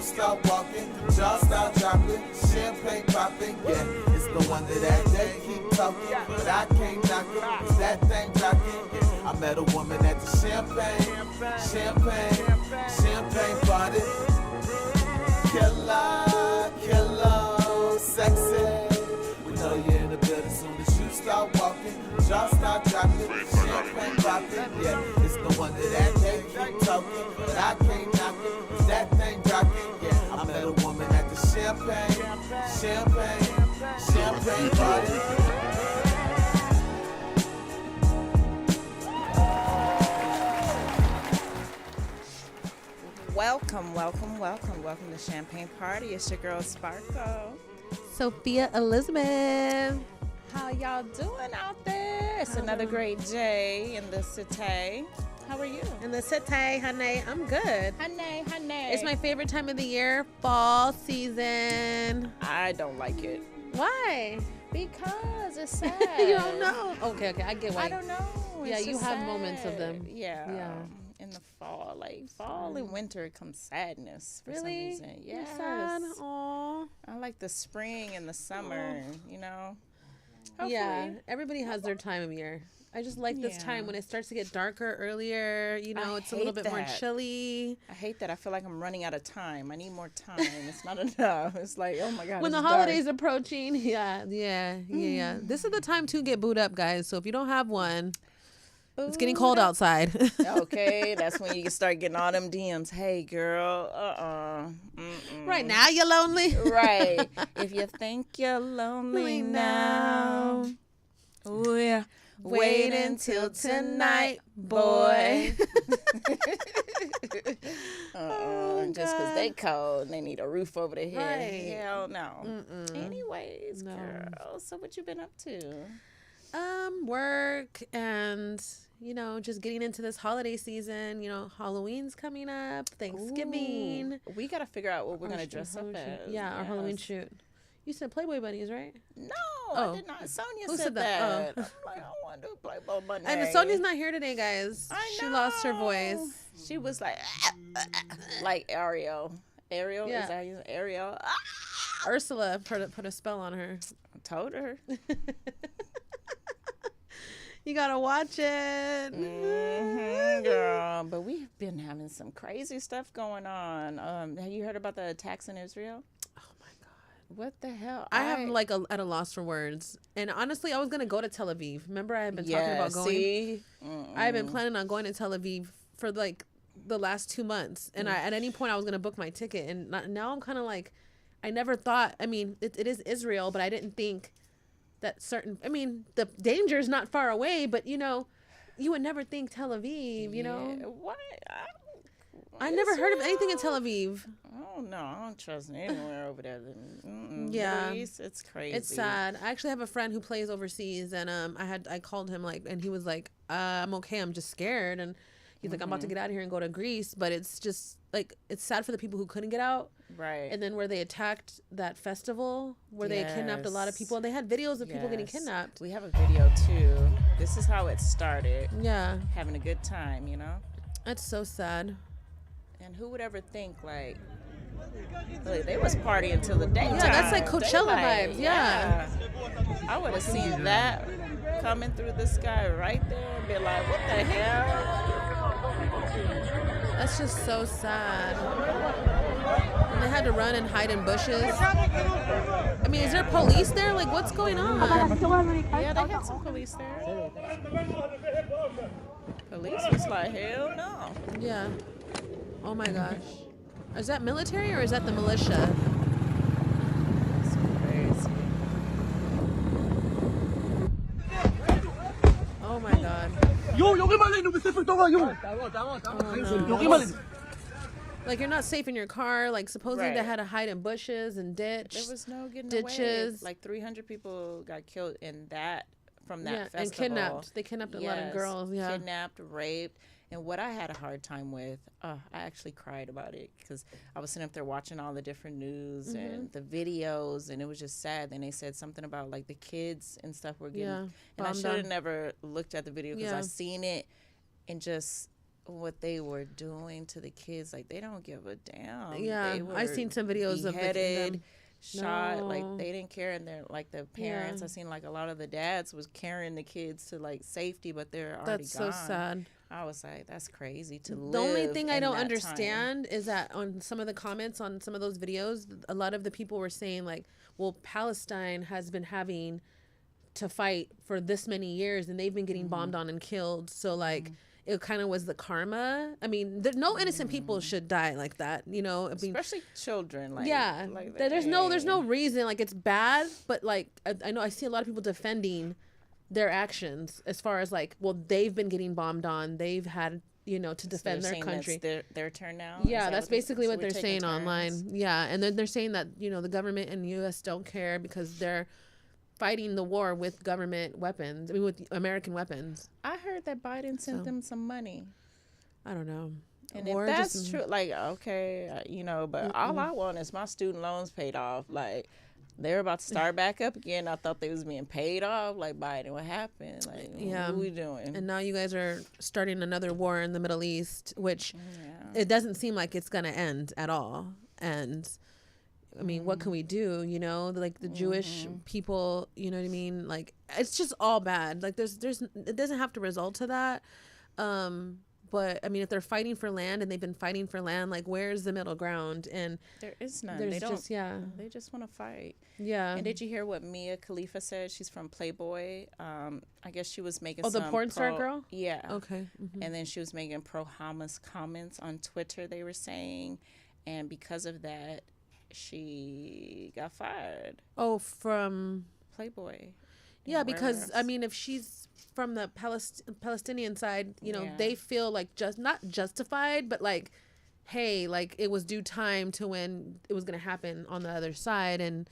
Start walking, jaw start dropping, champagne popping, yeah, it's the one that they keep talking, but I can't knock it, it's that thing rocking, yeah. I met a woman at the champagne party, killer, sexy, we know you're in the building soon as you start walking, jaw start dropping, champagne popping, yeah, it's the one that they keep talking, but I can't knock it, it's that thing rocking. I met a woman at the champagne party. Welcome to Champagne Party. It's your girl Sparkle. Sophia Elizabeth. How y'all doing out there? It's another great day in the city. How are you? In the city, honey. I'm good. Honey. It's my favorite time of the year, fall season. I don't like it. Why? Because it's sad. You don't know? Okay, I get why. I don't know. Yeah, it's you have sad. Moments of them. Yeah. In the fall, fall and winter comes sadness for some reason. Yeah. Sad? Aww. I like the spring and the summer, you know? Hopefully. Yeah, everybody has their time of year. I just like this time when it starts to get darker earlier. You know, it's a little bit more chilly. I hate that. I feel like I'm running out of time. I need more time. It's not enough. It's like, oh my God. When the holidays approaching, yeah. This is the time to get booed up, guys. So if you don't have one, it's getting cold outside. Okay, that's when you start getting all them DMs. Hey, girl, Right now, you're lonely. Right. If you think you're lonely now, oh yeah. Wait until tonight, boy. Just because they cold and they need a roof over their head. Right. Hell no. Anyways, girl, so what you been up to? Work and, just getting into this holiday season. Halloween's coming up, Thanksgiving. Ooh. We got to figure out what we're going to dress up as. Yeah, our Halloween shoot. You said Playboy bunnies, right? No, I did not. Sonia said that. I'm like, I want to do Playboy bunnies. And Sonia's not here today, guys. I know. She lost her voice. She was like Ariel. Ariel? Yeah. Is that his Ariel? Ursula put a spell on her. I told her. You gotta watch it. Girl. But we've been having some crazy stuff going on. Have you heard about the attacks in Israel? What the hell? I am at a loss for words. And honestly, I was going to go to Tel Aviv. Remember I had been talking about going? See? I had been planning on going to Tel Aviv for the last 2 months. And at any point I was going to book my ticket. And now I'm kind of I never thought, it is Israel, but I didn't think that the danger is not far away, but you would never think Tel Aviv, you know? What? I never heard of anything in Tel Aviv. Oh no, I don't trust anywhere over there. Yeah, it's crazy. It's sad. I actually have a friend who plays overseas, and I called him and he was like, "I'm okay. I'm just scared." And he's like, "I'm about to get out of here and go to Greece," but it's just it's sad for the people who couldn't get out. Right. And then where they attacked that festival, where they kidnapped a lot of people, and they had videos of people getting kidnapped. We have a video too. This is how it started. Yeah. Having a good time, That's so sad. And who would ever think they was partying till the daytime? Yeah, that's Coachella vibes. Yeah. I would have seen that coming through the sky right there and be like, what the hell? That's just so sad. And they had to run and hide in bushes. Is there police there? What's going on? Yeah, they had some police there. Police was like, hell no. Yeah. Oh my gosh. Is that military or is that the militia? That's crazy. Oh my God. Like, you're not safe in your car. Like, supposedly they Right. had to hide in bushes and ditch. There was no getting ditches. away. Like 300 people got killed in that from that Yeah, festival. and kidnapped. They kidnapped a lot of girls. Yeah. Kidnapped, raped. And what I had a hard time with, I actually cried about it because I was sitting up there watching all the different news and the videos, and it was just sad. Then they said something about like the kids and stuff were getting. Yeah, and I bombed should have on. never looked at the video because Yeah. I seen it, and just what they were doing to the kids, like they don't give a damn. Yeah, They were I seen some videos of beheaded, them. shot. Like No. they didn't care, and they're like the parents. Yeah. I seen like a lot of the dads was carrying the kids to like safety, but they're already That's gone. so sad. I was like, that's crazy to live. The only thing I in don't that understand is that on some of the comments on some of those videos, a lot of the people were saying like, well, Palestine has been having to fight for this many years and they've been getting bombed on and killed. So like it kind of was the karma. I mean, no innocent people should die like that, you know? I mean, especially children. Like, yeah, like there's no reason. Like, it's bad, but like I know I see a lot of people defending their actions as far as like, well, they've been getting bombed on. They've had, you know, to defend their country. That's their turn now. Yeah, that's basically what they're saying online. Yeah, and then they're saying that, you know, the government and U.S. don't care because they're fighting the war with government weapons. I mean, with American weapons. I heard that Biden sent them some money. I don't know. And War if that's just- true, like, okay, you know, but all I want is my student loans paid off. Like, they're about to start back up again. I thought they was being paid off. Like, Biden, what happened? Like, Yeah. what we doing? And now you guys are starting another war in the Middle East, which Yeah. it doesn't seem like it's going to end at all. And I mean, what can we do? You know, like the Jewish people, you know what I mean? Like, it's just all bad. Like, there's, it doesn't have to result to that. But I mean, if they're fighting for land and they've been fighting for land, like, where's the middle ground? And There is none. there's They don't. just, yeah. They just want to fight. Yeah. And did you hear what Mia Khalifa said? She's from Playboy. I guess she was making Oh, the some porn star girl? Yeah. Okay. And then she was making pro-Hamas comments on Twitter, they were saying. And because of that, she got fired. Oh, from Playboy. yeah, And because wherever I else. mean, if she's from the Palestinian side, you know, Yeah. they feel like just not justified, but like, hey, like it was due time to when it was gonna happen on the other side, and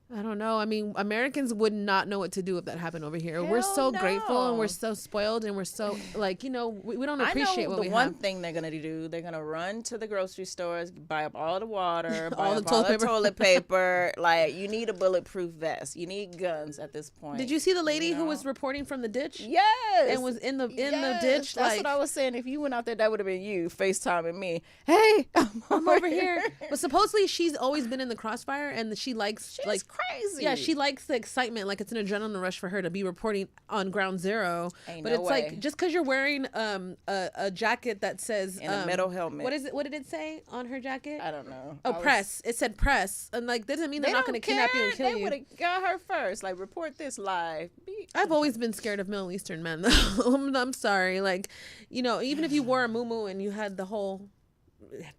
I don't know. I mean, Americans would not know what to do if that happened over here. We're Hell so grateful and no. we're so spoiled and we're so like, you know, we don't I appreciate know what the we one have. thing they're gonna do. They're gonna run to the grocery stores, buy up all the water, buy All the up all toilet the paper. toilet paper. Like, you need a bulletproof vest. You need guns at this point. Did you see the lady who know? was reporting from the ditch? Yes. And was in the Yes, ditch, That's like, what I was saying. If you went out there, that would have been you FaceTiming me. Hey, I'm over here. But supposedly she's always been in the crossfire and she likes She's like crazy. yeah, she likes the excitement. Like, it's an adrenaline rush for her to be reporting on ground zero. Ain't But no it's way. like, just because you're wearing a jacket that says In a metal helmet. What is it? What did it say on her jacket? I don't know. Oh, press. It said press, and like, doesn't mean they're not going to kidnap you and kill They you. would have got her first. Like, report this live. I've always been scared of Middle Eastern men. Though. I'm sorry. Like, you know, even if you wore a muumuu and you had the whole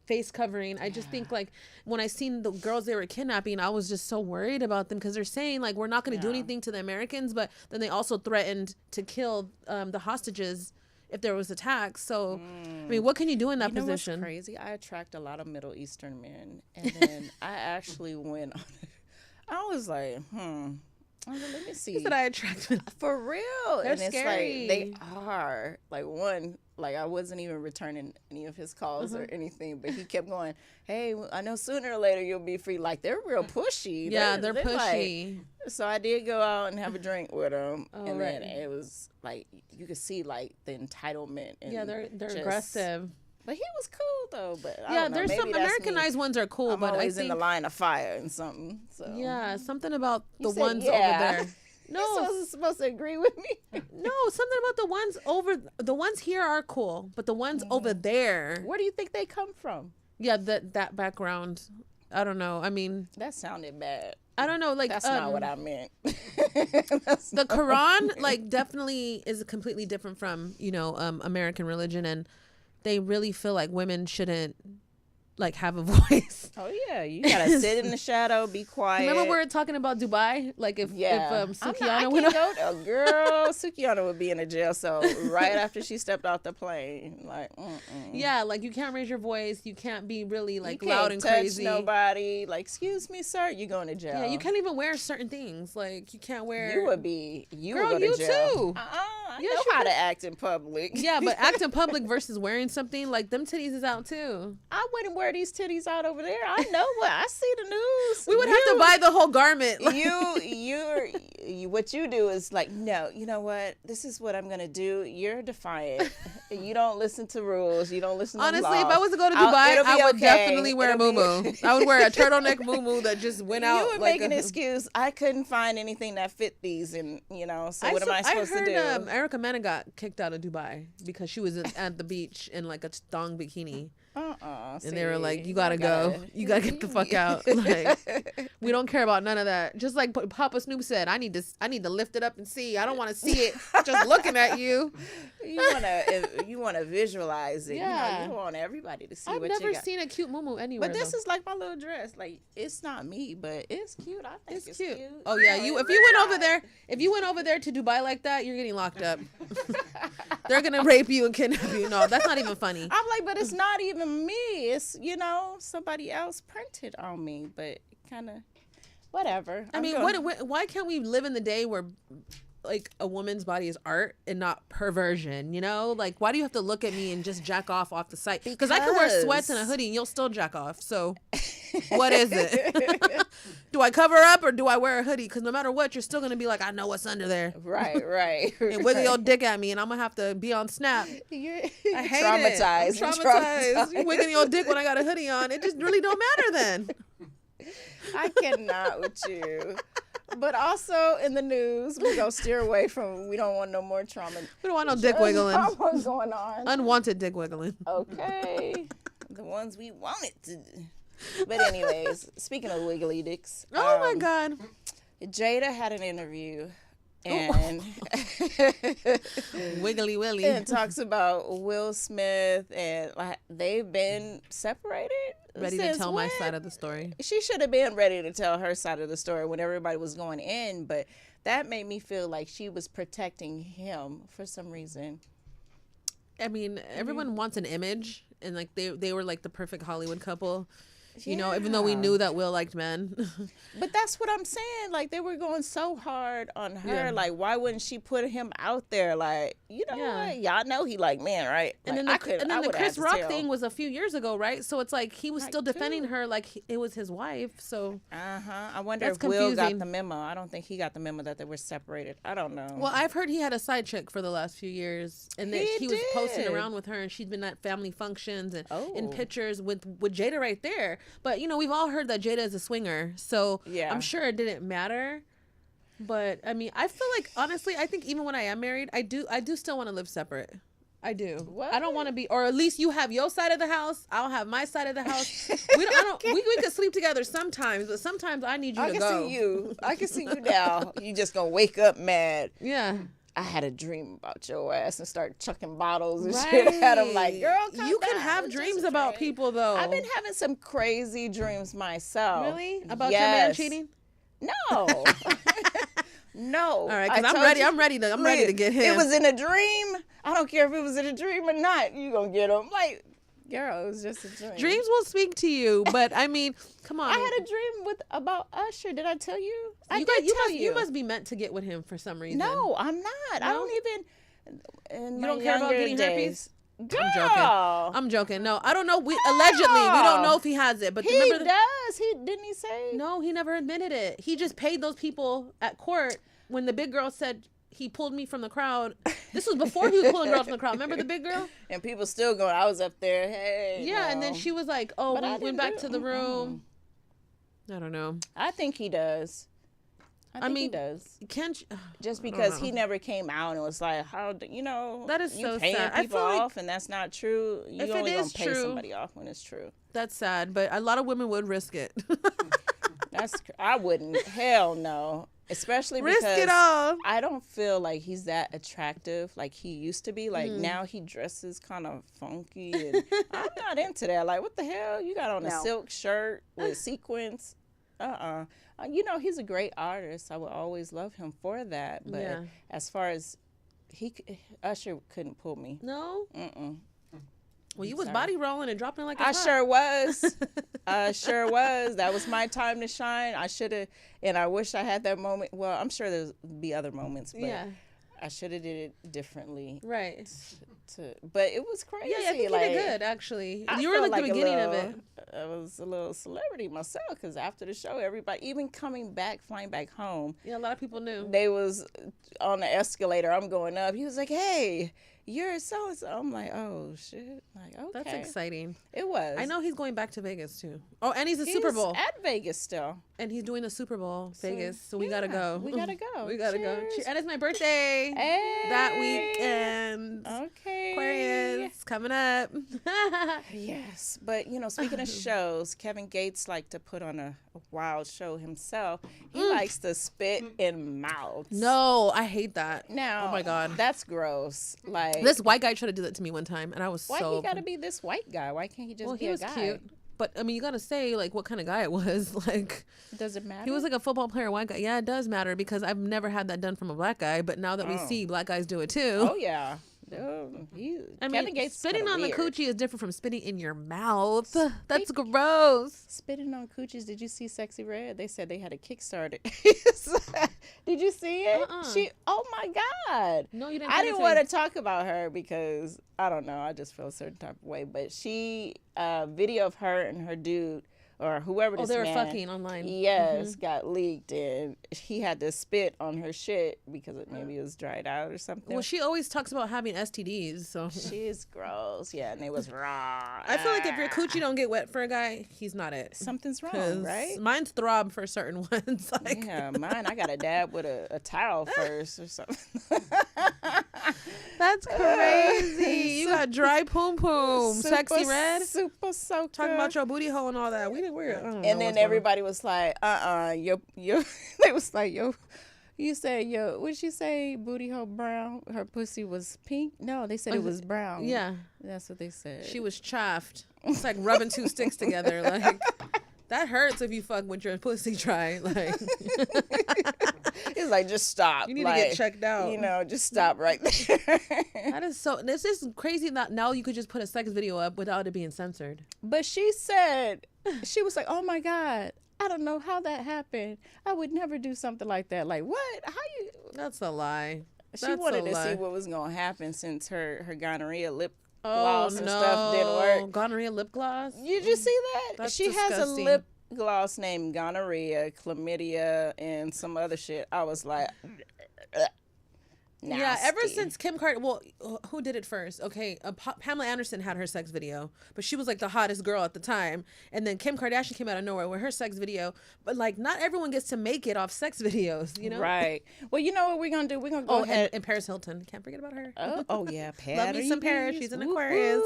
face covering, I just think like when I seen the girls they were kidnapping, I was just so worried about them because they're saying like, we're not going to do anything to the Americans, but then they also threatened to kill the hostages if there was attacks. So I mean, what can you do in that You know what's position? crazy? I attract a lot of Middle Eastern men, and then I actually went on it. I was like, I was like, let me see. That I attract men. For real. They're and it's scary. like, they are. Like, one, like, I wasn't even returning any of his calls or anything, but he kept going, hey, I know sooner or later you'll be free. Like, they're real pushy. Yeah, they're like- pushy. so I did go out and have a drink with him. Oh, and then right. it was like, you could see, like, the entitlement. And Yeah, they're just- aggressive. But he was cool, though. But I Yeah, don't know, there's maybe some that's me. Americanized ones are cool, I'm but I always think in the line of fire and something. So yeah, something about the said ones yeah. over there. No, No, you supposed to agree with me. no, something about the ones here are cool, but the ones over there, Where do you think they come from? yeah, that background, I don't know. I mean, That sounded bad. I don't know, like That's not what I meant. the Quran, like, definitely is completely different from, you know, American religion, and they really feel like women shouldn't like have a voice. Oh yeah, you gotta sit in the shadow, be quiet. Remember we were talking about Dubai? Like if Sukihana went on, girl, Sukihana would be in a jail cell right after she stepped off the plane. Like, yeah, like you can't raise your voice, you can't be really like you loud and can't touch crazy. Nobody, like, excuse me, sir, you're going to jail. Yeah, you can't even wear certain things. Like you can't wear. You would be. You girl, would go to you jail. too. I know how to act in public. Yeah, but act in public versus wearing something like them titties is out too. I wouldn't wear these titties out over there. I know what I see the news. We would have to buy the whole garment. You what you do is like, no, you know what? This is what I'm gonna do. You're defiant. You don't listen to rules. You don't listen to honestly, laws. if I was to go to Dubai, I would definitely wear a muumuu. I would wear a turtleneck muumuu that just went out. You would like make an excuse. I couldn't find anything that fit these, and so what am I supposed to do? I heard Erica Mena got kicked out of Dubai because she was at the beach in like a thong bikini. And they were like, you gotta go. You gotta get the fuck out. Like, we don't care about none of that. Just like Papa Snoop said, I need to lift it up and see. I don't want to see it just looking at you. You wanna visualize it. Yeah. You want everybody to see I've what you got. never seen a cute muumuu anywhere. But this is like my little dress. Like, it's not me, but it's cute. I think it's cute. Oh yeah, if you went over there to Dubai like that, you're getting locked up. They're gonna rape you and kidnap you. No, that's not even funny. I'm like, but it's not even me. It's somebody else printed on me, but kind of whatever. I mean, why can't we live in the day where like a woman's body is art and not perversion? Like, why do you have to look at me and just jack off the site? Because I can wear sweats and a hoodie and you'll still jack off. So what is it? Do I cover up or do I wear a hoodie? Because no matter what, you're still gonna be like, I know what's under there. Right. And wiggle your dick at me, and I'm gonna have to be on Snap. I hate traumatized. it. I'm traumatized. You wiggling your dick when I got a hoodie on. It just really don't matter then. I cannot with you. But also in the news, we go steer away from. We don't want no more trauma. We don't want no dick wiggling. What's going on? Unwanted dick wiggling. Okay, the ones we wanted to. But anyways, speaking of wiggly dicks. Oh my God. Jada had an interview and wiggly willy and talks about Will Smith and like they've been separated. Ready to tell my side of the story. She should have been ready to tell her side of the story when everybody was going in, but that made me feel like she was protecting him for some reason. I mean, everyone wants an image, and like they were like the perfect Hollywood couple. Even though we knew that Will liked men. But that's what I'm saying. Like, they were going so hard on her. Yeah. Like, why wouldn't she put him out there? Like, what? Y'all know he like men, right? And like, then the Chris Rock thing was a few years ago, right? So it's like he was still defending her like it was his wife. So I wonder if Will got the memo. I don't think he got the memo that they were separated. I don't know. Well, I've heard he had a side chick for the last few years, and that he was posting around with her, and she'd been at family functions and in pictures with Jada right there. But we've all heard that Jada is a swinger, so I'm sure it didn't matter. But I mean, I feel like honestly, I think even when I am married, I do still want to live separate. I do. What? I don't want to be, or at least you have your side of the house, I'll have my side of the house. We could sleep together sometimes, but sometimes I need you to go. I can see you now. You just gonna wake up mad. Yeah. I had a dream about your ass and start chucking bottles and shit at him. Like, girl, you can have dreams about people though. I've been having some crazy dreams myself. Really? About your man cheating? No. No. All right, because I'm ready to get him. It was in a dream. I don't care if it was in a dream or not. You gonna get him. Like, girl, it was just a dream. Dreams will speak to you, but I mean, come on. I had a dream about Usher. Did I tell you? You must be meant to get with him for some reason. No, I'm not. No? I don't even. You don't care about getting herpes? Girl. I'm joking. No, I don't know. Allegedly, we don't know if he has it. But he does. Didn't he say? No, he never admitted it. He just paid those people at court when the big girl said he pulled me from the crowd. This was before he was pulling girls from the crowd. Remember the big girl? And people still going, I was up there. Hey. Yeah, no. And then she was like, oh, we went back to the room. I don't know. I think he does. I mean, he does. Can't you, just because he never came out and was like, how that is you so paying sad. people off and that's not true. You only gonna pay somebody off when it's true. That's sad, but a lot of women would risk it. I wouldn't. Hell no. Especially Risk because it all. I don't feel like he's that attractive like he used to be. Like now he dresses kind of funky, and I'm not into that. Like, what the hell? You got on a silk shirt with sequins? You know, he's a great artist. I would always love him for that. But as far as Usher couldn't pull me. No. Well, you was Sorry. body rolling and dropping like a I top. sure was. I sure was. That was my time to shine. I should have, and I wish I had that moment. Well, I'm sure there'll be other moments, but I should have did it differently. Right. But it was crazy. Yeah, I think like, you did good, actually. I You were felt like the beginning of little, it. I was a little celebrity myself because after the show, everybody, even coming back, flying back home, Yeah, a lot of people knew. they was on the escalator. I'm going up. He was like, "Hey, you're so and so." I'm like, "Oh shit!" Like, okay, That's exciting. It was. I know he's going back to Vegas too. Oh, and he's a Super Bowl. At Vegas still. And he's doing the Super Bowl Vegas. So we gotta go. We gotta go. We gotta go. Cheers. And it's my birthday that weekend. Okay. Aquarius coming up. Yes, but you know, speaking of shows, Kevin Gates liked to put on a wild show himself. He likes to spit in mouths. No, I hate that. Now, oh my God, that's gross. Like, this white guy tried to do that to me one time, and I was why so. he gotta be this white guy? Why can't he just be he a was guy? cute. But I mean, you gotta say like what kind of guy it was. Like, Does it matter? he was like a football player, white guy. Yeah, it does matter because I've never had that done from a black guy. But now that we see black guys do it too. Oh yeah. I Kevin mean, Gates spitting on weird. the coochie is different from spitting in your mouth. That's gross. Spitting on coochies. Did you see Sexy Red? They said they had a Kickstarter. Did you see it? She. Oh my God. No, you didn't. I didn't want to talk about her because I don't know. I just feel a certain type of way. But she, video of her and her dude or whoever this they were man, fucking online. Yes, got leaked, and he had to spit on her shit because maybe it was dried out or something. Well, she always talks about having STDs, so She's gross. Yeah, and it was raw. I feel like if your coochie don't get wet for a guy, he's not it. Something's 'Cause wrong, right? Mine's throb for certain ones. Like, Yeah, mine. I got to dab with a towel first or something. that's crazy. You got dry poom poom, sexy red. Super soaker. Talking about your booty hole and all that. We didn't wear it. And then everybody was like, your they was like, you said what'd she say, booty hole brown? Her pussy was pink? No, they said it was brown. Yeah. That's what they said. She was chaffed. It's like rubbing two sticks together. Like, that hurts if you fuck with your pussy dry. Like, it's like, just stop. you need like, to get checked out. You know, just stop right there. That is so. This is crazy that now you could just put a sex video up without it being censored. But she said, she was like, oh my God, I don't know how that happened. I would never do something like that. Like, what? How you? That's a lie. She wanted to see what was going to happen since her gonorrhea lip Oh gloss no! and stuff didn't work. Gonorrhea lip gloss. Did you see that? That's she has a disgusting. lip gloss named gonorrhea, chlamydia, and some other shit. I was like, Yeah, ever nasty. since Kim Kardashian, well, who did it first? Okay, Pamela Anderson had her sex video, but she was like the hottest girl at the time. And then Kim Kardashian came out of nowhere with her sex video. But like, not everyone gets to make it off sex videos, you know? Right. Well, you know what we're gonna do? We're gonna go ahead. And Paris Hilton, can't forget about her. Oh yeah, Pat. Love me some Paris. She's an Aquarius.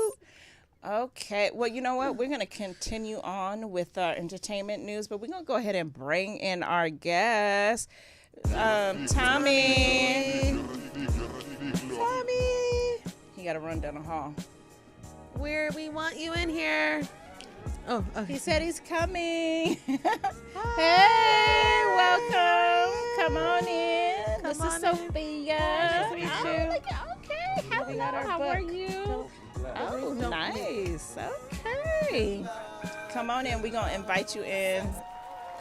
Okay. Well, you know what? We're going to continue on with our entertainment news, but we're going to go ahead and bring in our guest, Tommie. Tommie. He got to run down the hall. Where we want you in here. Oh, okay. He said he's coming. Hey, welcome. Come on in. This is Sophia. Nice to meet you. Okay. How are you? Oh, nice. Okay. Come on in. We're going to invite you in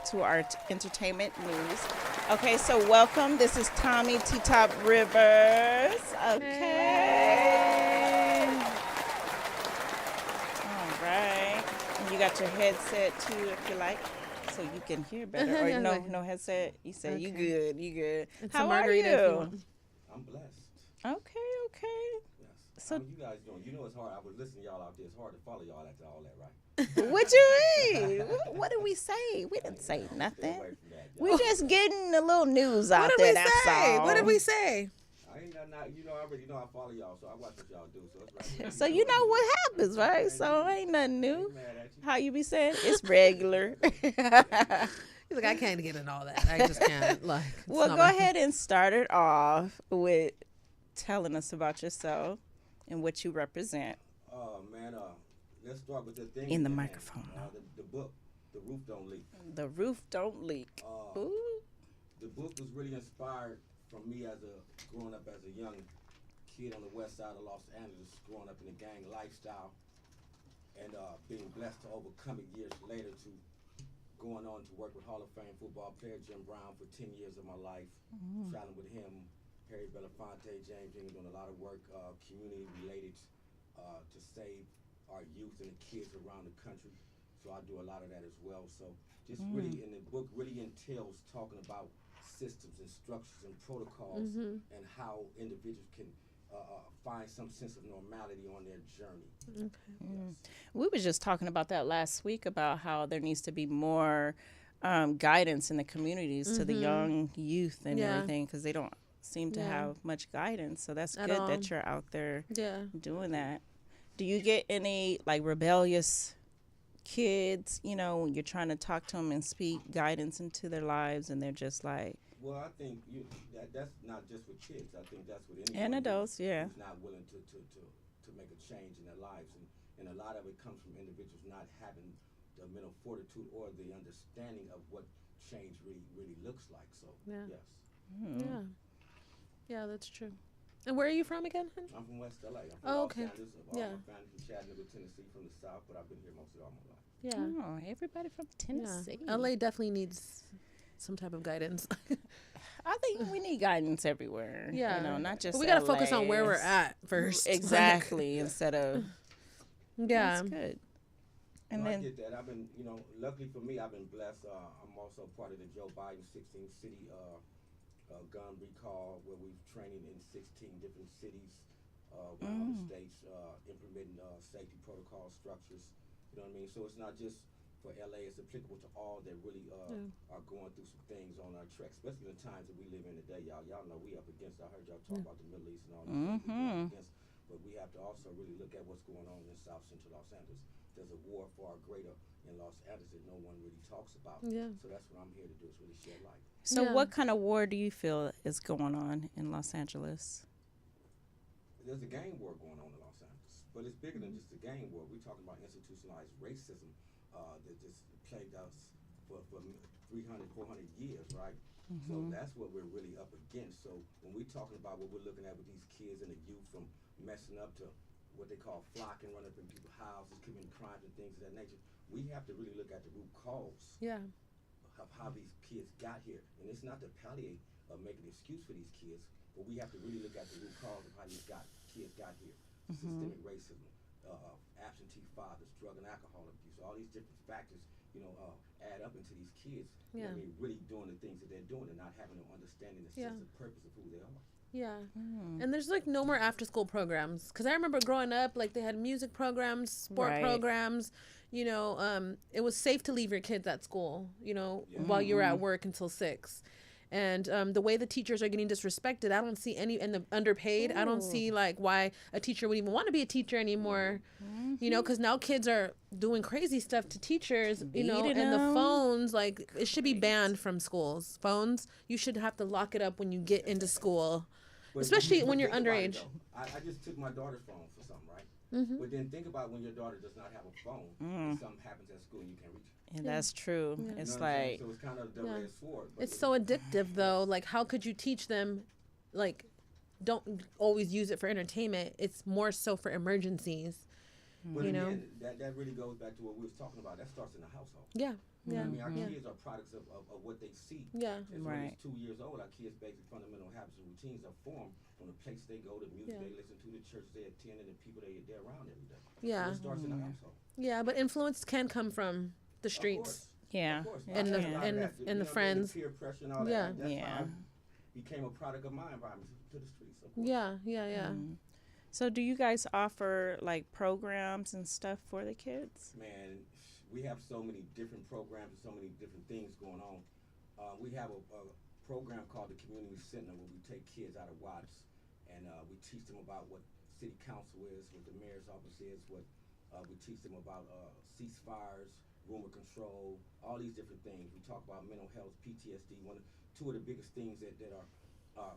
to our entertainment news. Okay, so welcome. This is Tommie T-Top Rivers. Okay. All right. And you got your headset too, if you like, so you can hear better. Or no headset. You say you good. You good. It's How a are margarita if you you? want. I'm blessed. Okay. Yes. So- How you guys doing? You know it's hard. I was listening to y'all out there. It's hard to follow y'all after all that, right? What you mean? What did we say? We didn't say Stay nothing. away from that. We're just getting a little news out What did there. we That's say? all. What did we say? I ain't not. You know, I already know I follow y'all, so I watch what y'all do. So it's right. So you know what happens, right? So ain't nothing I new. ain't mad at you. How you be saying? It's regular. He's like, I can't get in all that. I just can't. Like, it's Well, not go my- ahead and start it off with telling us about yourself and what you represent. Oh man, let's start with the thing. In the at hand. microphone. The book, The Roof Don't Leak. The roof don't leak. Ooh. The book was really inspired from me growing up as a young kid on the west side of Los Angeles, growing up in a gang lifestyle, and being blessed to overcome it years later to going on to work with Hall of Fame football player Jim Brown for 10 years of my life, traveling with him, Harry Belafonte, James Dean, doing a lot of work, community related, to save our youth and the kids around the country. So I do a lot of that as well. So just really, in the book, really entails talking about systems and structures and protocols and how individuals can find some sense of normality on their journey. Okay. Yes. We was just talking about that last week about how there needs to be more guidance in the communities to the young youth and everything, because they don't seem to have much guidance. So that's At good all. that you're out there doing that. Do you get any like rebellious kids, you know, when you're trying to talk to them and speak guidance into their lives and they're just like, Well, I think that's not just with kids. I think that's with anyone and adults, yeah. who's not willing to make a change in their lives. And a lot of it comes from individuals not having the mental fortitude or the understanding of what change really looks like. So, Yeah. yes. Yeah. Yeah, that's true. And where are you from again, hon? I'm from West LA. I'm from Oh, Los okay. Angeles. Yeah. My family's from Chattanooga, Tennessee, from the South, but I've been here most of all my life. Yeah. Oh, everybody from Tennessee. Yeah. LA definitely needs some type of guidance. I think we need guidance everywhere. Yeah. You know, not just But we got to LA. focus on where we're at first. Exactly, instead of, Yeah. that's good. And No, I then, get that. I've been, luckily for me, I've been blessed. I'm also part of the Joe Biden 16 city gun recall, where we've training in 16 different cities around the states, implementing safety protocol structures. You know what I mean? So it's not just for LA; it's applicable to all that really are going through some things on our trek, especially the times that we live in today. Y'all know we up against. I heard y'all talk about the Middle East and all that. Stuff we're up against, but we have to also really look at what's going on in South Central Los Angeles. There's a war far greater in Los Angeles that no one really talks about. Yeah. So that's what I'm here to do, is really shed light. so Yeah. what kind of war do you feel is going on in Los Angeles? There's a gang war going on in Los Angeles, but it's bigger than just a gang war. We're talking about institutionalized racism that just plagued us for 300, 400 years, right? So that's what we're really up against. So when we're talking about what we're looking at with these kids and the youth, from messing up to what they call flocking, running up in people's houses, committing crimes and things of that nature, we have to really look at the root cause Yeah. of how these kids got here. And it's not to palliate or make an excuse for these kids, but we have to really look at the root cause of how these kids got here. Systemic racism, absentee fathers, drug and alcohol abuse, all these different factors, add up into these kids. Yeah. I mean, really doing the things that they're doing and not having no understanding the sense of purpose of who they are. Yeah. And there's like no more after school programs. Because I remember growing up, like they had music programs, sport Right. programs. It was safe to leave your kids at school, while you were at work until 6. And the way the teachers are getting disrespected, I don't see any, and the underpaid, I don't see like why a teacher would even want to be a teacher anymore. Because now kids are doing crazy stuff to teachers, Beating and the them. phones, like it should be banned from schools. Phones, you should have to lock it up when you get into school. But Especially when you're think about it, underage. though. I just took my daughter's phone for something, right? But then think about when your daughter does not have a phone, and something happens at school and you can't reach it. And that's true. Yeah. It's You know what I'm saying? like, So it's kind of a double-edged sword. But It's so addictive though. Like how could you teach them, like, don't always use it for entertainment. It's more so for emergencies. But you know? again, that really goes back to what we was talking about. That starts in the household. Yeah. You know Yeah. what I mean, our Yeah. kids are products of what they see. Yeah. As Right. When it's 2 years old, our kids' basic fundamental habits and routines are formed from the place they go, the music Yeah. they listen to, the church they attend, and the people they're around every day. Yeah. So it starts in the household. Yeah, but influence can come from the Of streets. course. yeah. Of course. And I the- had a lot of and the- that, and the you know, friends. peer pressure and all Yeah. that. That's Yeah. how I became a product of my environment, to the streets. Of course. Yeah. Yeah. Yeah. So do you guys offer like programs and stuff for the kids? Man, we have so many different programs and so many different things going on. We have a program called the Community Liason, where we take kids out of Watts and we teach them about what city council is, what the mayor's office is, what we teach them about ceasefires, rumor control, all these different things. We talk about mental health, PTSD. Two of the biggest things that are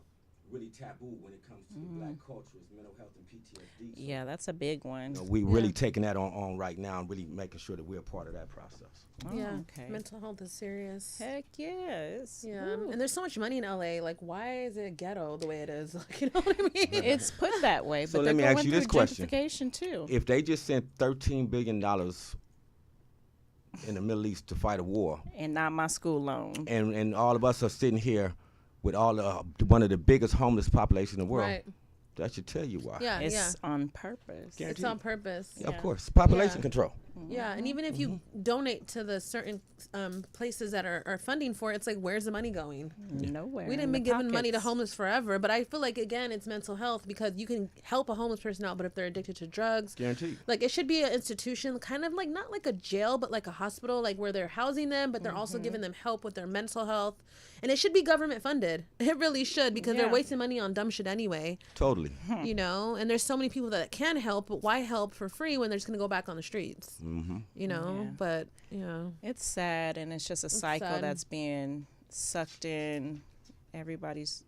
really taboo when it comes to the black culture is mental health and PTSD. So, Yeah, that's a big one. we really taking that on right now and really making sure that we're a part of that process. Oh, Yeah, okay. mental health is serious. Heck yes. Yeah, and there's so much money in LA. Like, why is it ghetto the way it is? Like, you know what I mean? It's put that way, So but let they're me going ask you through this question. gentrification too. If they just sent $13 billion in the Middle East to fight a war, And not my school loan. and all of us are sitting here with one of the biggest homeless populations in the world, Right. that should tell you why. Yeah, It's on purpose. Guaranteed. It's on purpose. Yeah, of Yeah. course. Population Yeah. control. Yeah, and even if you donate to the certain places that are funding for it, it's like, where's the money going? Nowhere. We in didn't the been giving money to pockets. homeless forever, but I feel like, again, it's mental health because you can help a homeless person out, but if they're addicted to drugs, Guaranteed. like it should be an institution, kind of like not like a jail, but like a hospital, like where they're housing them, but they're also giving them help with their mental health, and it should be government funded. It really should because they're Yeah. wasting money on dumb shit anyway, Totally. you know. And there's so many people that can help, but why help for free when they're just gonna go back on the streets, you know? Yeah. But you know, It's sad, and it's just a cycle sad. that's being sucked in. Everybody's,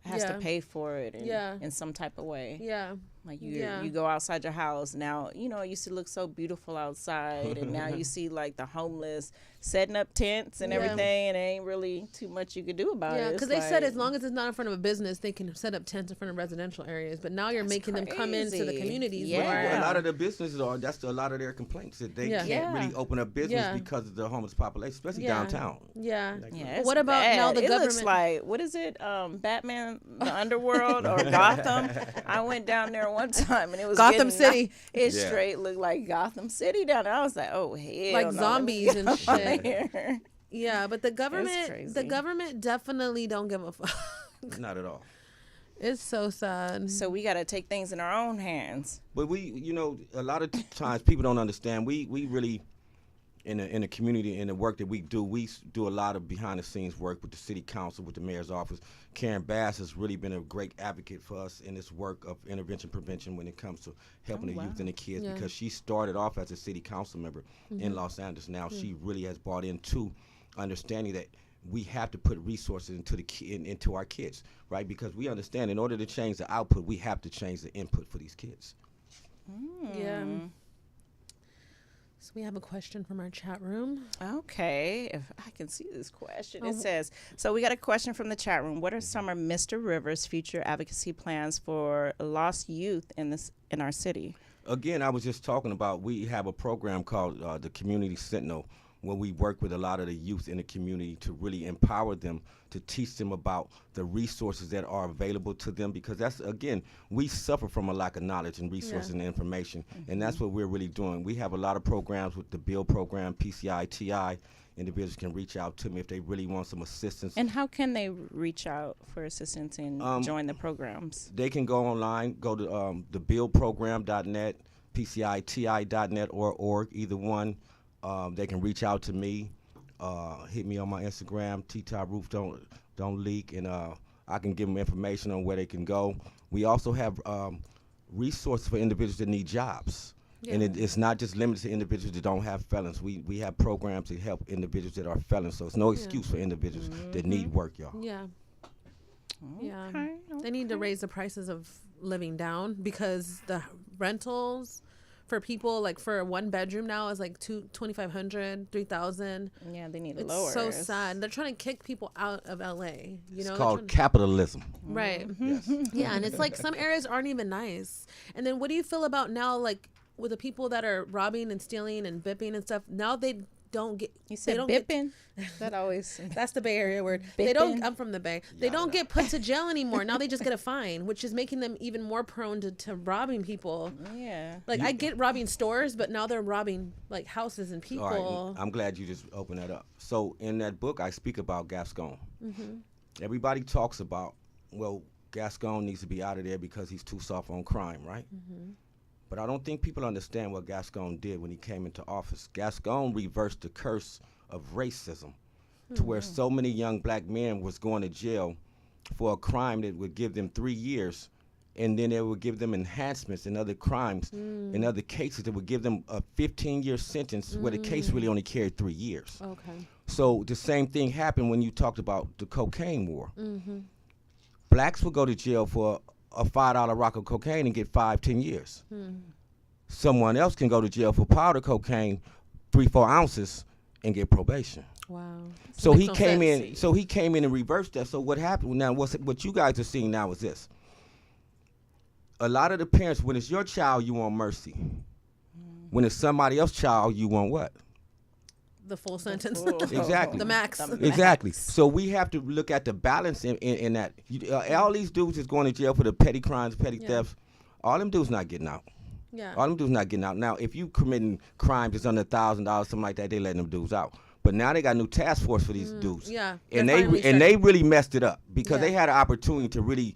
has Yeah. to pay for it in some type of way. yeah. Like you Yeah. go outside your house now, it used to look so beautiful outside, and now you see like the homeless setting up tents and Yeah. everything, and there ain't really too much you could do about it. Yeah, It's because they said like- as long as it's not in front of a business, they can set up tents in front of residential areas. But now you're That's making them come into the crazy. communities. Yeah. where- A lot of the businesses that's a lot of their complaints that they Yeah. can't Yeah. really open up business Yeah. because of the homeless population, especially Yeah. downtown. Yeah. Yeah, What it's about now bad. the it looks government- like, what is it, Batman, the Underworld, or Gotham? I went down there one time, and it was Gotham getting City. It Yeah. straight looked like Gotham City down there. I was like, oh hell, Like no, let me zombies get and out shit. here. Yeah, but the crazy. government definitely don't give a fuck. Not at all. It's so sad. So we got to take things in our own hands. But a lot of times people don't understand. We really, in the community, in the work that we do a lot of behind the scenes work with the city council, with the mayor's office. Karen Bass has really been a great advocate for us in this work of intervention prevention when it comes to helping the youth and the kids, Yeah. because she started off as a city council member in Los Angeles. Now she really has bought into understanding that we have to put resources into our kids, right? Because we understand in order to change the output, we have to change the input for these kids. Yeah. So we have a question from our chat room. Okay, if I can see this question. It says, so we got a question from the chat room. What are some of Mr. Rivers' future advocacy plans for lost youth in our city? Again, I was just talking about, we have a program called the Community Sentinel, where we work with a lot of the youth in the community to really empower them, to teach them about the resources that are available to them, because that's, again, we suffer from a lack of knowledge and resources and information, and that's what we're really doing. We have a lot of programs with the BUILD program, PCI, TI. Individuals can reach out to me if they really want some assistance. And how can they reach out for assistance and join the programs? They can go online, go to thebuildprogram.net, PCITI.net, or org, either one. They can reach out to me, hit me on my Instagram, T-Top Roof Don't Leak, and I can give them information on where they can go. We also have resources for individuals that need jobs. And it's not just limited to individuals that don't have felons. We have programs to help individuals that are felons, so it's no excuse for individuals that need work, y'all. Yeah. Yeah. Okay, They need to raise the prices of living down because the rentals for people, like for a one bedroom now, is like $2,500, $3,000. Yeah, they need to It's lower. so sad. They're trying to kick people out of LA. You It's know, called capitalism. right. Yes. Yeah, and it's like some areas aren't even nice. And then what do you feel about now, like with the people that are robbing and stealing and bipping and stuff? Now they don't get. You said they don't get- bipping? That always. That's the Bay Area word. They don't. Bipping? I'm from the Bay. They don't get put to jail anymore. Now they just get a fine, which is making them even more prone to robbing people. Yeah. Like I get robbing stores, but now they're robbing like houses and people. All right, I'm glad you just opened that up. So in that book, I speak about Gascon. Everybody talks about, well, Gascon needs to be out of there because he's too soft on crime, right? But I don't think people understand what Gascon did when he came into office. Gascon reversed the curse of racism to where so many young black men was going to jail for a crime that would give them 3 years, and then they would give them enhancements in other crimes, in other cases. They would give them a 15-year sentence where the case really only carried 3 years. Okay. So the same thing happened when you talked about the cocaine war. Blacks would go to jail for a $5 rock of cocaine and get 5-10 years. Someone else can go to jail for powder cocaine, 3-4 ounces, and get probation. Wow. So makes he no came sense. in. So he came in and reversed that. So what happened now? What you guys are seeing now is this. A lot of the parents, when it's your child, you want mercy. When it's somebody else's child, you want what? The full sentence. Exactly. The max. Exactly. So we have to look at the balance in that. All these dudes is going to jail for the petty crimes, petty thefts. All them dudes not getting out. Yeah. All them dudes not getting out. Now, if you committing crimes that's under $1,000, something like that, they letting them dudes out. But now they got a new task force for these dudes. Yeah. And They're finally they really messed it up because Yeah. they had an opportunity to really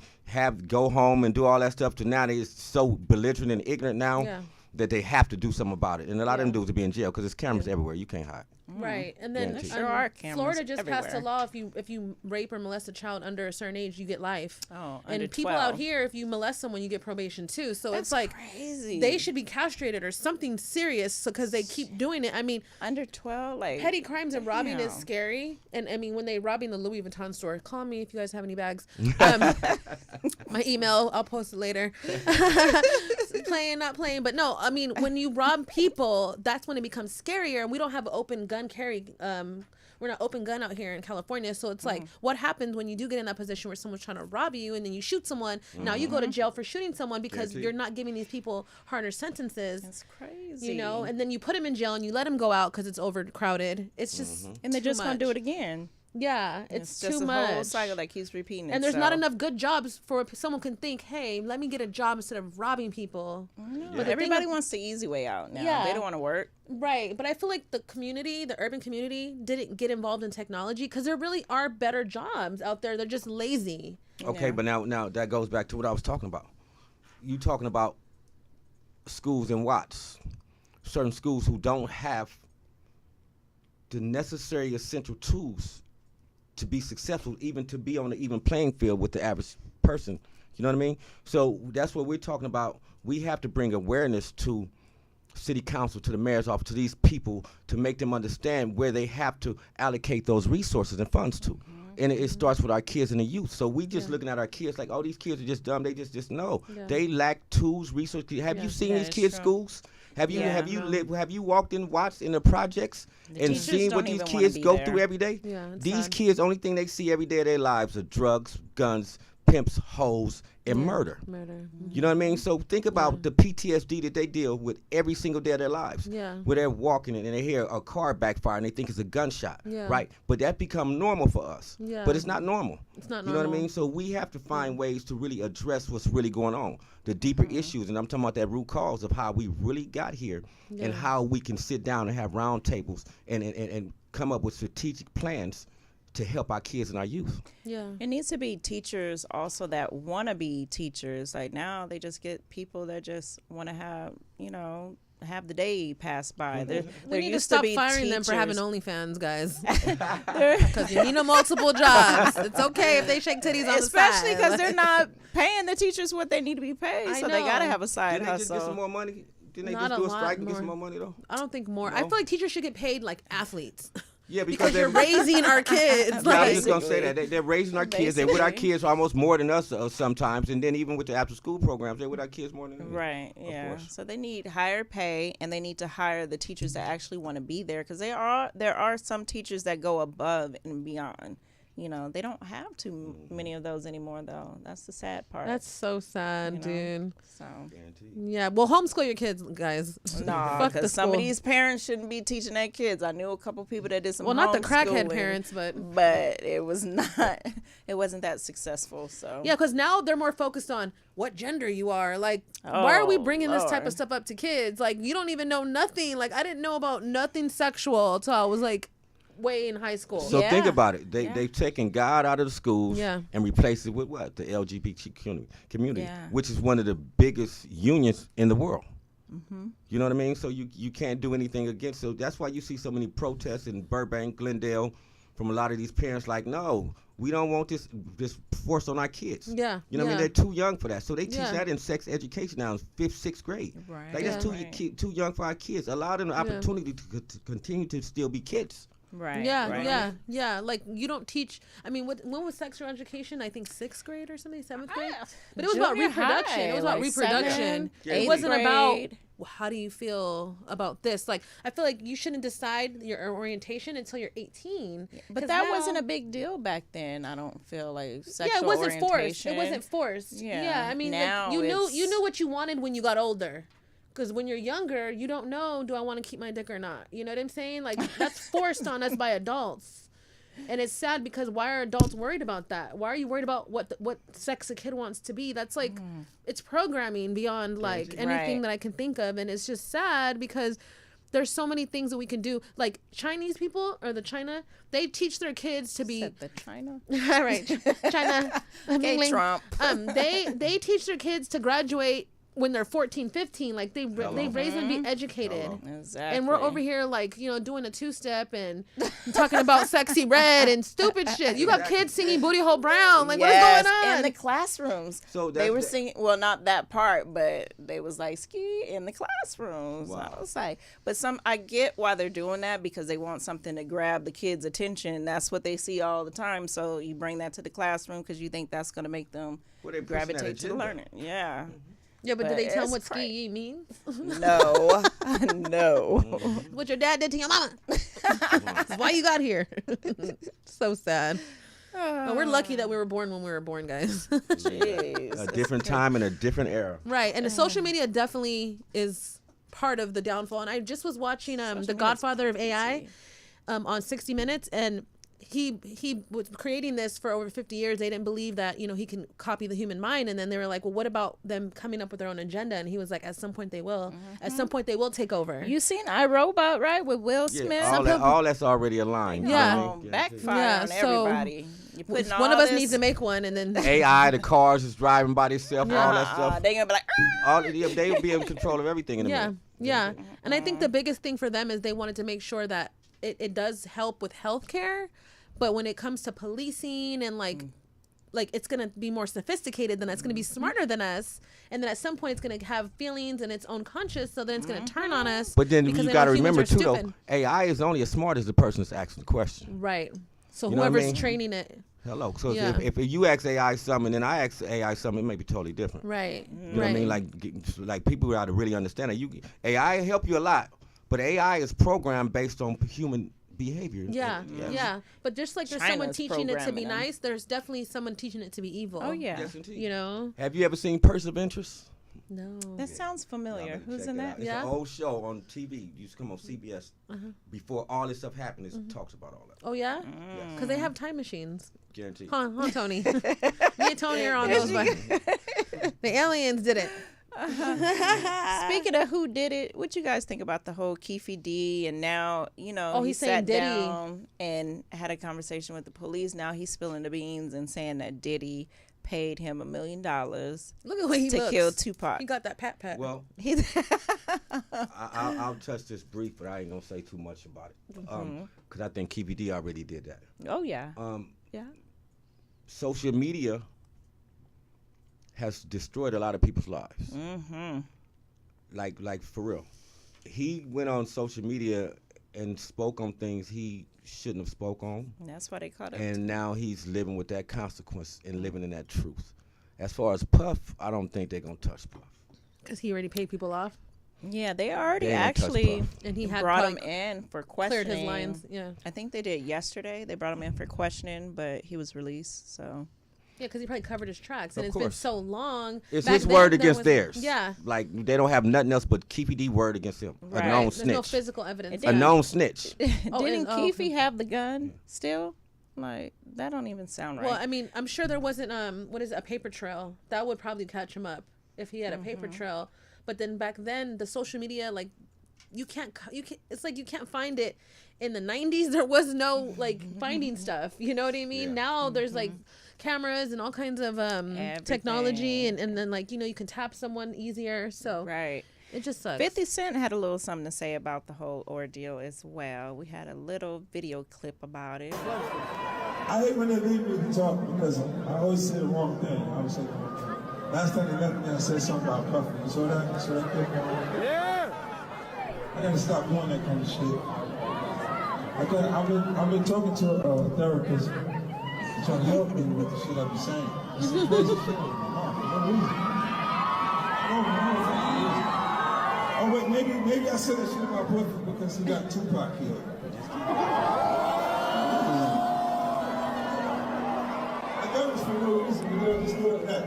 go home and do all that stuff. To now they is so belligerent and ignorant now Yeah. that they have to do something about it. And a lot of them Yeah. dudes will be in jail because there's cameras everywhere. You can't hide. Right, and then Guaranteed. There are cameras Florida just passed a everywhere. law if you rape or molest a child under a certain age, you get life. Oh, and under people 12. out here, if you molest someone, you get probation too. So That's it's like crazy. they should be castrated or something serious because they keep doing it. I mean, Under 12, like petty crimes and robbing is damn. scary. And I mean, when they robbing the Louis Vuitton store, call me if you guys have any bags. My email, I'll post it later. Playing, not playing, but no. I mean, when you rob people, that's when it becomes scarier. And we don't have open gun carry. We're not open gun out here in California, so it's like, what happens when you do get in that position where someone's trying to rob you and then you shoot someone? Now you go to jail for shooting someone because Guaranteed. you're not giving these people harder sentences. It's crazy. You know, and then you put them in jail and you let them go out because it's overcrowded. It's just and they're too just gonna do much. it again. Yeah, it's just too a much. whole cycle that keeps repeating. And there's not itself. enough good jobs for someone can think, hey, let me get a job instead of robbing people. No, But the everybody thing- wants the easy way out now. Yeah. They don't want to work. Right, but I feel like the community, the urban community, didn't get involved in technology because there really are better jobs out there. They're just lazy. Okay, Yeah. but now that goes back to what I was talking about. You talking about schools in Watts, certain schools who don't have the necessary essential tools to be successful, even to be on the even playing field with the average person. You know what I mean? So that's what we're talking about. We have to bring awareness to city council, to the mayor's office, to these people, to make them understand where they have to allocate those resources and funds to. And it starts with our kids and the youth. So we just looking at our kids like, oh, these kids are just dumb. They just know. Yeah. They lack tools, resources. Have you seen Yeah, these it's kids' true. schools? Have you Yeah. have you walked in, watched in the projects The and teachers seen what don't these even wanna kids be go there. through every day? Yeah, it's These sad. kids, only thing they see every day of their lives are drugs, guns, pimps, hoes, and murder. Murder. You know what I mean? So think about the PTSD that they deal with every single day of their lives. Yeah. Where they're walking and they hear a car backfire and they think it's a gunshot. Yeah. Right? But that become normal for us. Yeah. But it's not normal. It's not You know what I normal. mean? So we have to find ways to really address what's really going on. The deeper issues, and I'm talking about that root cause of how we really got here and how we can sit down and have round tables and come up with strategic plans to help our kids and our youth. Yeah. It needs to be teachers also that want to be teachers. Like now they just get people that just want to have, have the day pass by. There We need to used stop be firing them for having teachers- OnlyFans, guys. Because you need them multiple jobs. It's okay if they shake titties on the side. Especially because they're not paying the teachers what they need to be paid. I So they got to know. have a side Didn't they just get some hustle. more money? Didn't they Not just do a a lot strike and get some more. more money though? I don't think more. I No? feel like teachers should get paid like athletes. Yeah, Because they're you're raising our kids. Yeah, I was Like, just gonna say that they're raising our kids. They're with our Basically. kids almost more than us sometimes, and then even with the after-school programs, they're with our kids more than us. Right, yeah. course. So they need higher pay, and they need to hire the teachers that actually want to be there, because there are some teachers that go above and beyond. They don't have too many of those anymore, though. That's the sad part. that's so sad, You know? dude. so. Guaranteed. Yeah, well, homeschool your kids, guys. No, Fuck the because some of school. these parents shouldn't be teaching their kids. I knew a couple people that did some. Well, not the crackhead homeschooling, parents, but but it was not. It wasn't that successful. So yeah, because now they're more focused on what gender you are. Like, why are we Oh, bringing this type Lord. of stuff up to kids? Like, you don't even know nothing. Like, I didn't know about nothing sexual until I was like way in high school. So think Yeah. about it. Yeah. They've taken God out of the schools Yeah. and replaced it with what? The LGBT community, Yeah. which is one of the biggest unions in the world. You know what I mean? So you can't do anything against. So that's why you see so many protests in Burbank, Glendale, from a lot of these parents, like, no, we don't want this force on our kids. Yeah. You know what I mean? They're too young for that. So they teach Yeah. that in sex education now in 5th, 6th grade. Right. Like, that's Right. too young for our kids. Allow them the opportunity to continue to still be kids. Right. Yeah, right. yeah. Like you don't teach. I mean, when was sexual education? I think 6th grade or something, 7th grade. But it was about Junior reproduction. high, It was about like reproduction. 7th, It wasn't about grade. well, how do you feel about this. Like I feel like you shouldn't decide your orientation until you're 18. But 'Cause that now- wasn't a big deal back then. I don't feel like sexual Yeah, it wasn't forced. orientation. It wasn't forced. Yeah. Yeah, I mean, Now like, you it's- knew what you wanted when you got older. Because when you're younger, you don't know, do I want to keep my dick or not? You know what I'm saying? Like, that's forced on us by adults. And it's sad because why are adults worried about that? Why are you worried about what sex a kid wants to be? That's like, it's programming beyond like anything Right. that I can think of. And it's just sad because there's so many things that we can do. Like Chinese people or the China, they teach their kids to be... Said the China. All right, China. Okay, Ming. Trump. They teach their kids to graduate when they're 14, 15. Like they raise them to be educated. Exactly. And we're over here like, doing a 2-step and talking about Sexy Red and stupid shit. You got kids singing Booty Hole Brown. Like Yes, what is going on? in the classrooms. So They were singing, well, not that part, but they was like ski in the classrooms. Wow. I was like, but I get why they're doing that because they want something to grab the kids' attention. That's what they see all the time. So you bring that to the classroom because you think that's going to make them Well, they pushing that gravitate to the agenda. learning. Yeah. Yeah, but But did they tell them what it's ski means? No. No. What your dad did to your mama? That's why you got here. So sad. But we're lucky that we were born when we were born, guys. Jeez. A different time and a different era. Right, and the social media definitely is part of the downfall. And I just was watching The Godfather of AI on 60 Minutes, and he was creating this for over 50 years. They didn't believe that he can copy the human mind, and then they were like, well, what about them coming up with their own agenda? And he was like, at some point they will. At some point they will take over. You seen iRobot, right, with Will Smith? All that's already aligned. you know Yeah. what I mean? Backfire Yeah, on so everybody. You're putting one of all us this- needs to make one, and then AI, the cars is driving by themselves, all that stuff. They gonna be like, They will be in control of everything in a minute. yeah. And I think the biggest thing for them is they wanted to make sure that it does help with healthcare, but when it comes to policing and like it's gonna be more sophisticated than us, it's gonna be smarter than us, and then at some point it's gonna have feelings and its own conscious, so then it's gonna turn on us. But then because you they got to know humans remember are too, though, stupid. AI is only as smart as the person that's asking the question. Right. So You know what I whoever's mean? training it. Hello. So Yeah. if you ask AI something and I ask AI something, it may be totally different. Right. You know what I mean? Like people got to really understand that AI help you a lot, but AI is programmed based on human behavior. Yeah. But just like there's someone China's teaching it to be programming them. nice, there's definitely someone teaching it to be evil. oh yeah, Yes, indeed. You know? Have you ever seen Person of Interest? No. that sounds familiar. Y'all better Who's check in it that? out. It's Yeah. an old show on TV. It used to come on CBS. Before all this stuff happened, it talks about all that. Oh yeah? Yes, Because they have time machines. guaranteed. Huh, Tony? Me and Tony are on those. The aliens did it. Speaking of who did it, what you guys think about the whole Keefe D? And now, Oh, he he's saying sat Diddy. down and had a conversation with the police. Now he's spilling the beans and saying that Diddy paid him $1 million Look at the way he to looks. kill Tupac. He got that pat. Well, He's I'll touch this brief, but I ain't gonna say too much about it. Because I think KBD already did that. oh yeah, yeah. Social media has destroyed a lot of people's lives. Like for real. He went on social media and spoke on things he shouldn't have spoke on, And that's why they caught him. and now he's living with that consequence and living in that truth. As far as Puff, I don't think they're gonna touch Puff. Because he already paid people off. Yeah, they already They ain't touch actually Puff. And he had brought him like, in for cleared questioning. his lines. Yeah. I think they did yesterday. They brought him in for questioning, but he was released. So Yeah, because he probably covered his tracks. And Of it's been course. so long. It's Back his then, word there against was- theirs. Yeah. Like they don't have nothing else but KPD word against him. Right. A known There's snitch. no physical evidence. A known snitch. didn't oh, Keefe okay. have the gun still? Like that don't even sound right. Well, I mean, I'm sure there wasn't what is it, a paper trail that would probably catch him up if he had a paper trail. But then back then, the social media, like you can't. It's like you can't find it. In the 90s, there was no like finding stuff. You know what I mean? Yeah. Now there's like cameras and all kinds of technology, and then like you can tap someone easier. So right. It just sucks. 50 Cent had a little something to say about the whole ordeal as well. We had a little video clip about it. I hate when they leave me to talk because I always say the wrong thing. I always say the wrong thing. Last time they left me, I said something about Puffy. You saw that? You saw that clip? Yeah! I gotta stop doing that kind of shit. I've been talking to a therapist trying to help me with the shit I be saying. It's the crazy shit in my mouth for no reason. Oh wait, maybe I said that shit about Puffy because he got Tupac killed. I thought it was for no reason, but you understood that.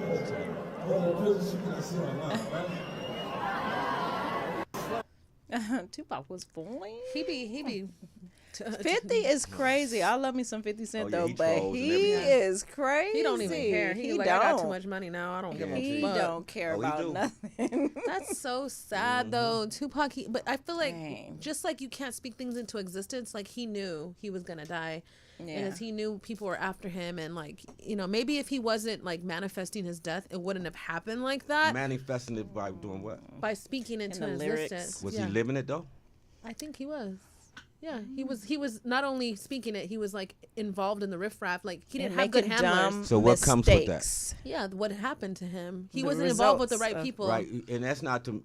All the crazy shit that I see online, right? Tupac was fine. He be 50 is crazy. I love me some 50 Cent Oh, yeah, though, he but trolls and he everything. is crazy. he don't even care. He like, I got too much money now. I don't give He a fuck. don't care Oh, he about do. nothing. That's so sad though. Tupac, but I feel like Dang. just like you can't speak things into existence, like he knew he was gonna die. Yeah. And as he knew people were after him, and like, you know, maybe if he wasn't like manifesting his death, it wouldn't have happened like that. Manifesting it by doing what? By speaking into the lyrics. existence. Was Yeah. he living it though? I think he was. Yeah, he was not only speaking it, he was like involved in the riffraff. Like he didn't have good handlers. So what comes with that? mistakes. Yeah, what happened to him? He The wasn't involved with the results right of- people. Right, and that's not to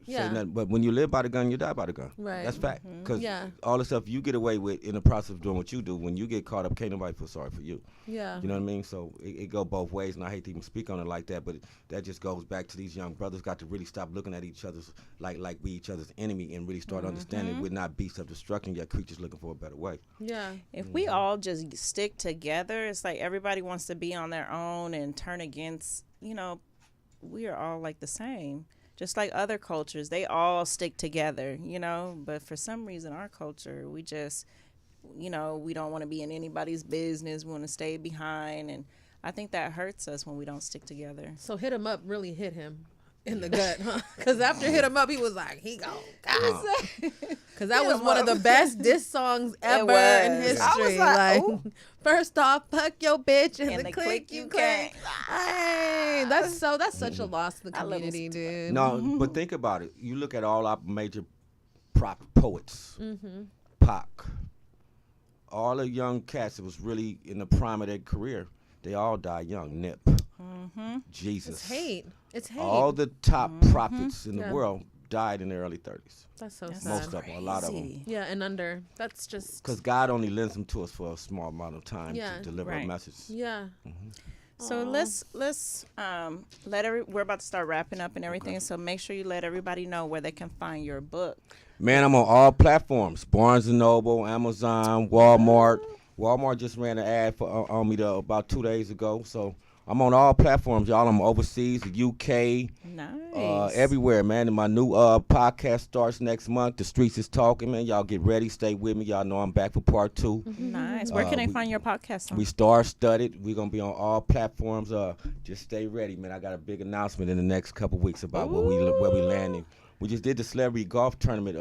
say Yeah. nothing, but when you live by the gun, you die by the gun. Right. That's fact. Because Yeah. all the stuff you get away with in the process of doing what you do, when you get caught up, can't nobody feel sorry for you. Yeah. You know what I mean? So it go both ways, and I hate to even speak on it like that, but that just goes back to these young brothers got to really stop looking at each other's like we each other's enemy, and really start understanding we're not beasts of destruction, yet creatures looking for a better way. Yeah. If we all just stick together, it's like everybody wants to be on their own and turn against, we are all like the same. Just like other cultures, they all stick together, but for some reason our culture, we just, we don't want to be in anybody's business. We want to stay behind. And I think that hurts us when we don't stick together. So Hit 'Em Up really hit him in the gut, huh? Because after Hit 'Em Up, he was like, he gone. Because that was one of the best diss songs ever in was. history. I was like, ooh. First off, fuck your bitch and And the the click click you you can't. can't. Hey, that's such a loss to the I love community, us. dude. No, but think about it. You look at all our major poets, Pac, all the young cats that was really in the prime of their career, they all died young. Nip, Jesus, It's hate. It's hate. all the top prophets in the Yeah. world died in their early 30s. That's so That's sad. Most of them, a lot of them. crazy. Yeah, and under. That's just. Because God only lends them to us for a small amount of time Yeah. to deliver a Right. message. Yeah. So let's we're about to start wrapping up and everything. So make sure you let everybody know where they can find your book. Man, I'm on all platforms: Barnes & Noble, Amazon, Walmart. Walmart just ran an ad on me about 2 days ago. So I'm on all platforms, y'all. I'm overseas, the UK, Nice. everywhere, man. And my new podcast starts next month. The Streets is Talking, man. Y'all get ready. Stay with me. Y'all know I'm back for part 2. Nice. Where can they we- find your podcast on? We star-studded. We're going to be on all platforms. Just stay ready, man. I got a big announcement in the next couple weeks about where we landing. We just did the celebrity golf tournament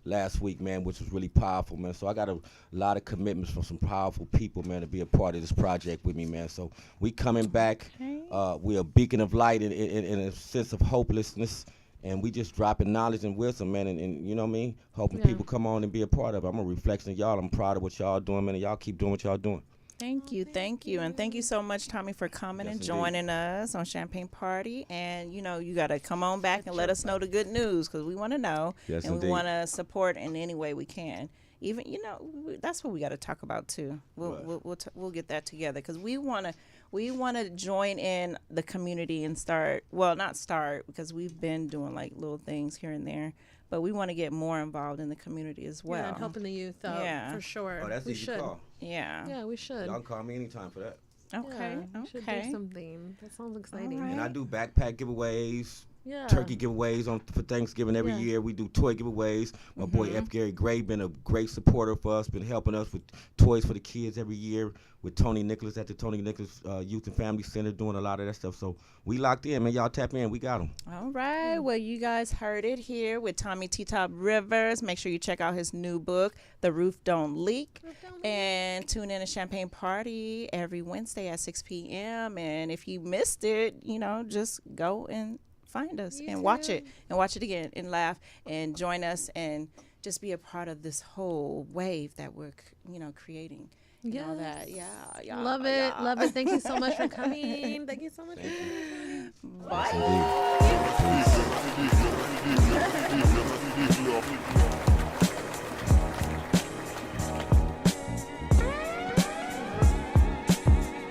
last week, man, which was really powerful, man. So I got a lot of commitments from some powerful people, man, to be a part of this project with me, man. So we coming back. We're a beacon of light in a sense of hopelessness. And we just dropping knowledge and wisdom, man, and you know what I mean? Hoping people come on and be a part of it. I'm a reflection of y'all. I'm proud of what y'all doing, man, and y'all keep doing what y'all doing. Thank you. And thank you so much, Tommie, for coming Yes, and indeed. joining us on Champagne Party. And, you got to come on back and let us know the good news because we want to know. Yes, and indeed. we want to support in any way we can. Even, that's what we got to talk about, too. We'll get that together because we want to join in the community and not start because we've been doing like little things here and there. But we want to get more involved in the community as well. Yeah, and helping the youth out Yeah. for sure. Oh, that's we easy should. call. Yeah. Yeah, we should. Y'all can call me anytime for that. Okay. Yeah, we should Okay. do something. That sounds exciting. right. And I do backpack giveaways, Yeah. turkey giveaways for Thanksgiving every Yeah. year. We do toy giveaways. My boy F. Gary Gray been a great supporter for us, been helping us with toys for the kids every year with Tony Nicholas at the Tony Nicholas Youth and Family Center doing a lot of that stuff. So we locked in, man. Y'all tap in. We got them. All right. Well, you guys heard it here with Tommie T-Top Rivers. Make sure you check out his new book, The Roof Don't Leak. And tune in to Champagne Party every Wednesday at 6 p.m. And if you missed it, just go and find us You and watch too. it and watch it again and laugh and join us and just be a part of this whole wave that we're, creating. And all that. Yeah. Love it. Love it. Thank you so much for coming. Thank you so much. Bye. Indeed.